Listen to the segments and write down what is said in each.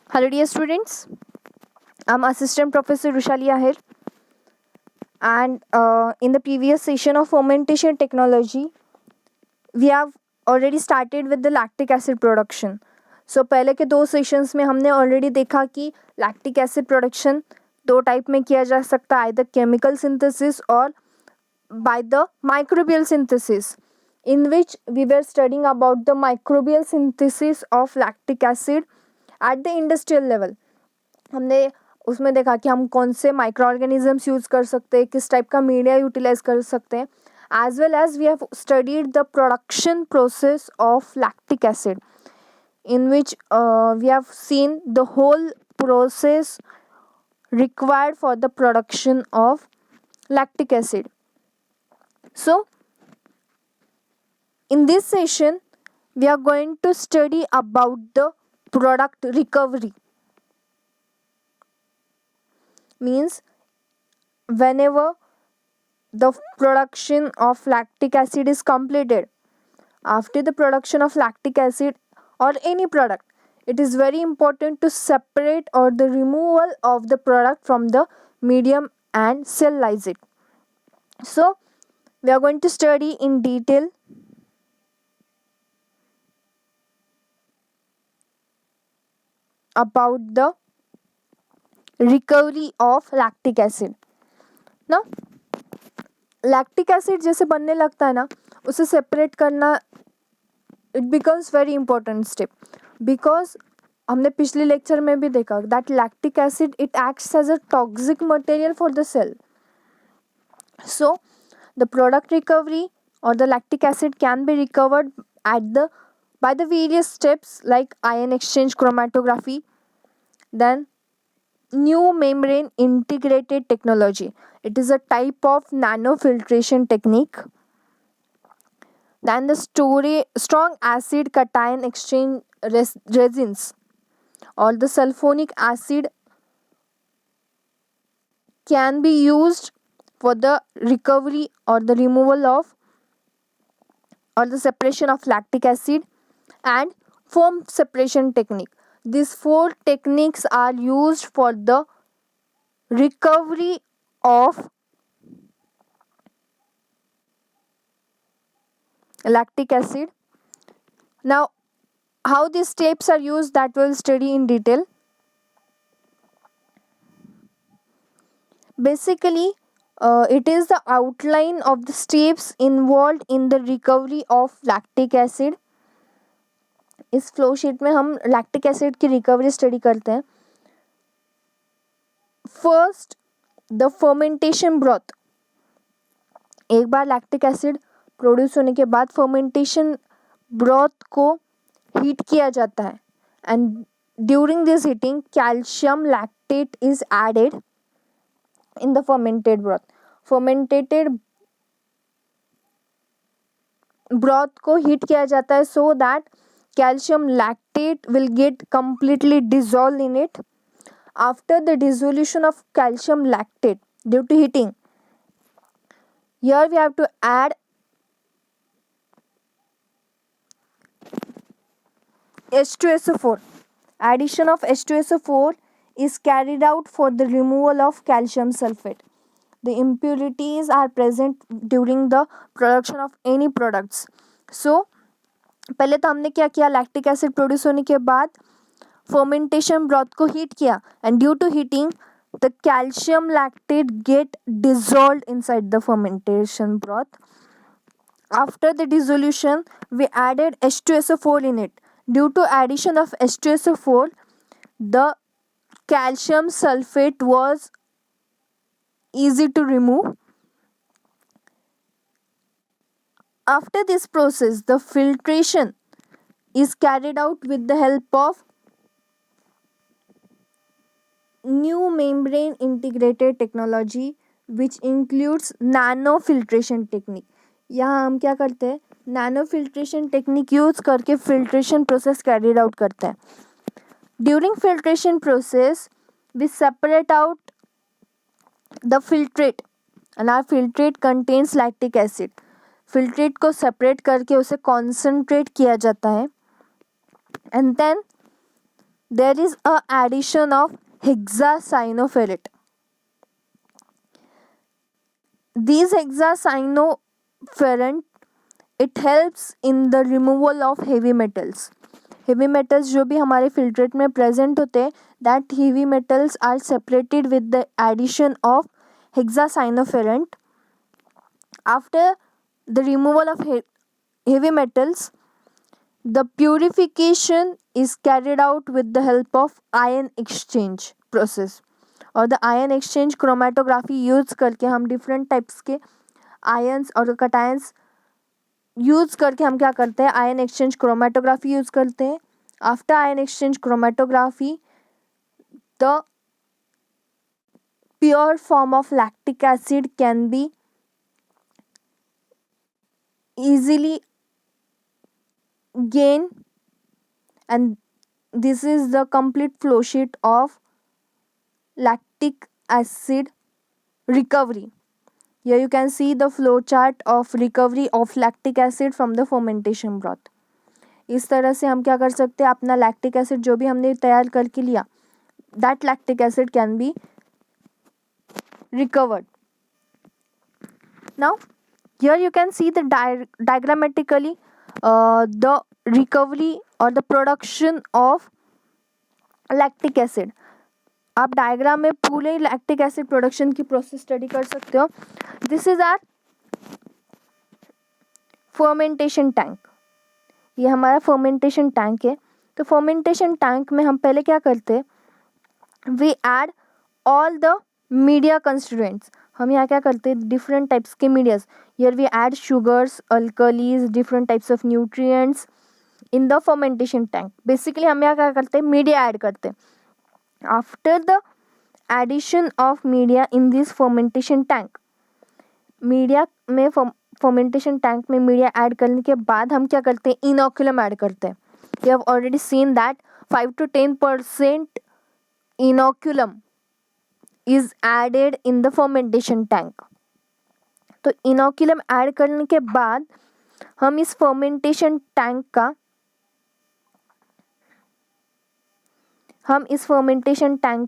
Hello dear students, I'm Assistant Professor Rushali Ahir, and in the previous session of fermentation technology, we have already started with the lactic acid production. So पहले के दो sessions में हमने already देखा कि lactic acid production दो type में किया जा सकता है, आइदर केमिकल सिंथेसिस और by the microbial synthesis, in which we were studying about the microbial synthesis of lactic acid at the industrial level. हमने उसमें देखा कि हम कौन से माइक्रो ऑर्गेनिजम्स यूज़ कर सकते हैं, किस टाइप का मीडिया यूटिलाइज कर सकते हैं, as well as we have studied the production process of lactic acid, in which we have seen the whole process required for the production of lactic acid. So in this session we are going to study about the product recovery. Means whenever the production of lactic acid is completed, after the production of lactic acid or any product, it is very important to separate or the removal of the product from the medium and sterilize it. So we are going to study in detail about the recovery of lactic acid. Now lactic acid जैसे बनने लगता है ना, उसे separate करना it becomes very important step, because हमने पिछले lecture में भी देखा that lactic acid it acts as a toxic material for the cell. So the product recovery or the lactic acid can be recovered by the various steps like ion exchange chromatography, then new membrane integrated technology. It is a type of nanofiltration technique. Then the strong acid cation exchange resins or the sulfonic acid can be used for the recovery or the removal of or the separation of lactic acid, and foam separation technique. These four techniques are used for the recovery of lactic acid. Now how these steps are used, that we'll study in detail. Basically it is the outline of the steps involved in the recovery of lactic acid. इस flow sheet में हम lactic acid की recovery study करते हैं. First the fermentation broth. एक बार lactic acid produce होने के बाद फर्मेंटेशन ब्रॉथ को हीट किया जाता है, and during this heating calcium lactate is added in the fermented broth. Fermented broth को हीट किया जाता है so that calcium lactate will get completely dissolved in it. After the dissolution of calcium lactate due to heating, here we have to add H2SO4. Addition of H2SO4 is carried out for the removal of calcium sulfate. The impurities are present during the production of any products. So पहले तो हमने क्या किया, lactic acid produce होने के बाद fermentation broth को heat किया, and due to heating the calcium lactate get dissolved inside the fermentation broth. After the dissolution we added H2SO4 in it. Due to addition of H2SO4, the calcium sulfate was easy to remove. After this process, the filtration is carried out with the help of new membrane integrated technology, which includes nanofiltration technique. यहाँ हम क्या करते हैं, nano filtration technique use करके filtration process carried out करते हैं. During filtration process we separate out the filtrate, and our filtrate contains lactic acid. Filtrate को separate करके उसे कॉन्सेंट्रेट किया जाता है, and then there is a addition of hexacyanoferrate. These hexacyanoferrate, it helps in the removal of heavy metals. Heavy metals जो भी हमारे फिल्ट्रेट में प्रेजेंट होते हैं, that heavy metals are separated with the addition of hexacyanoferrate. After the removal of heavy metals, the purification is carried out with the help of ion exchange process. और the ion exchange chromatography use करके हम different types के ions और cations use करके हम क्या करते हैं, आयन एक्सचेंज क्रोमेटोग्राफी यूज करते हैं. After ion exchange chromatography, the pure form of lactic acid can be easily gained, and this is the complete flow sheet of lactic acid recovery. Here you can see the flow chart of recovery of lactic acid from the fermentation broth. इस तरह से हम क्या कर सकते हैं, अपना lactic acid जो भी हमने तैयार करके लिया, that lactic acid can be recovered. Now here you can see the diagrammatically the recovery or the production of lactic acid. आप डायग्राम में पूरे लैक्टिक एसिड प्रोडक्शन की प्रोसेस स्टडी कर सकते हो. This is our fermentation tank. ये हमारा fermentation tank है. तो फर्मेंटेशन टैंक में हम पहले क्या करते हैं, we add all the media constituents. हम यहाँ क्या करते हैं, डिफरेंट टाइप्स के medias. Here we add sugars, alkalis, different types of nutrients in the fermentation tank. Basically हम यहाँ क्या करते हैं, मीडिया ऐड करते हैं. After the addition of media in this fermentation tank, media में फर्मेंटेशन टैंक में मीडिया ऐड करने के बाद हम क्या करते हैं, इनोकुलम ऐड करते हैं. We have already seen that 5 to 10% inoculum is added in the fermentation tank. तो इनोकुलम ऐड करने के बाद हम इस फर्मेंटेशन टैंक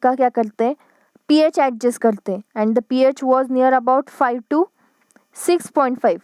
का क्या करते हैं, pH एडजस्ट करते हैं. And the pH was near about 5 to 6.5.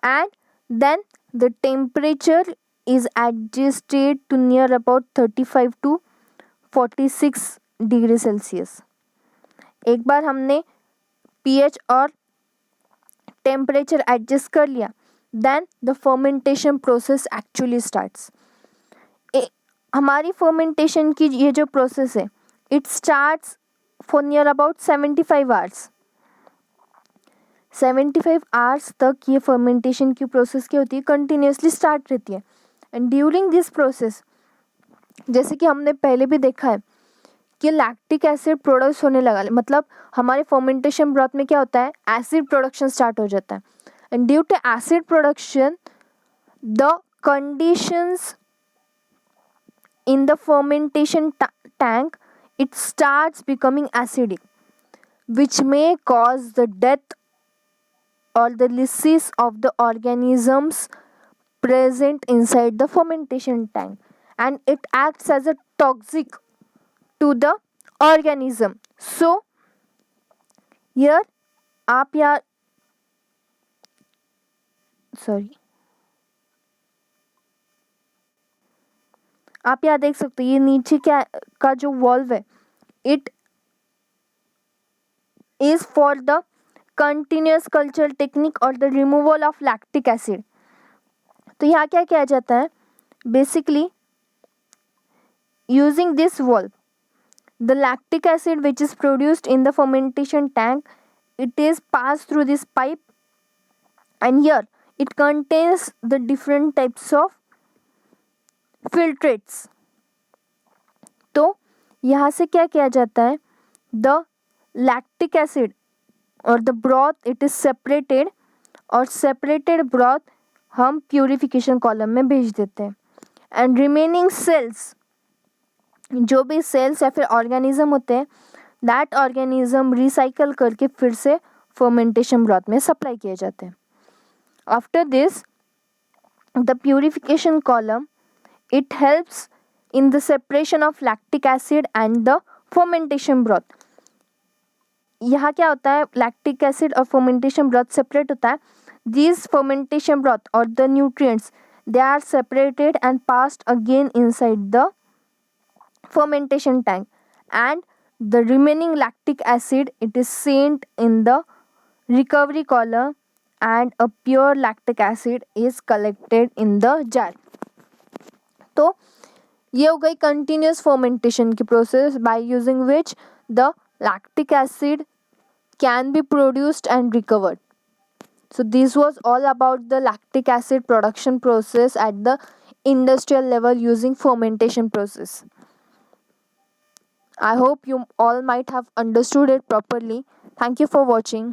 and then the temperature is adjusted to near about 35 to 46 degree Celsius. एक बार हमने pH और टेम्परेचर एडजस्ट कर लिया, then the fermentation process actually starts. हमारी फर्मेंटेशन की ये जो प्रोसेस है, it starts for near about 75 hours. 75 hours तक ये फर्मेंटेशन की प्रोसेस क्या होती है, कंटिन्यूसली स्टार्ट रहती है. एंड ड्यूरिंग दिस प्रोसेस, जैसे कि हमने पहले भी देखा है कि लैक्टिक एसिड प्रोड्यूस होने लगा, मतलब हमारे फर्मेंटेशन ब्रॉथ में क्या होता है, एसिड प्रोडक्शन स्टार्ट हो जाता है. And due to acid production, the conditions in the fermentation tank, it starts becoming acidic, which may cause the death or the lysis of the organisms present inside the fermentation tank, and it acts as a toxic to the organism. So here आप यहाँ देख सकते हो, ये नीचे क्या का जो वॉल्व है, it is for the continuous culture technique और the removal of lactic acid. तो यहाँ क्या किया जाता है, basically using this valve, the lactic acid which is produced in the fermentation tank, it is passed through this pipe, and here it contains the different types of filtrates. तो यहाँ से क्या किया जाता है, the lactic acid और the broth it is separated, और separated broth हम purification column में भेज देते हैं. and remaining cells, जो भी सेल्स या फिर ऑर्गेनिज्म होते हैं, दैट ऑर्गेनिज्म रिसाइकल करके फिर से फर्मेंटेशन ब्रॉथ में सप्लाई किए जाते हैं. After this, the purification column, it helps in the separation of lactic acid and the fermentation broth. यहाँ क्या होता है, लैक्टिक एसिड और फर्मेंटेशन ब्रॉथ सेपरेट होता है. These fermentation broth or the nutrients, they are separated and passed again inside the fermentation tank, and the remaining lactic acid, it is sent in the recovery column, and a pure lactic acid is collected in the jar. तो ये हो गई continuous fermentation की process by using which the lactic acid can be produced and recovered. So this was all about the lactic acid production process at the industrial level using fermentation process. I hope you all might have understood it properly. Thank you for watching.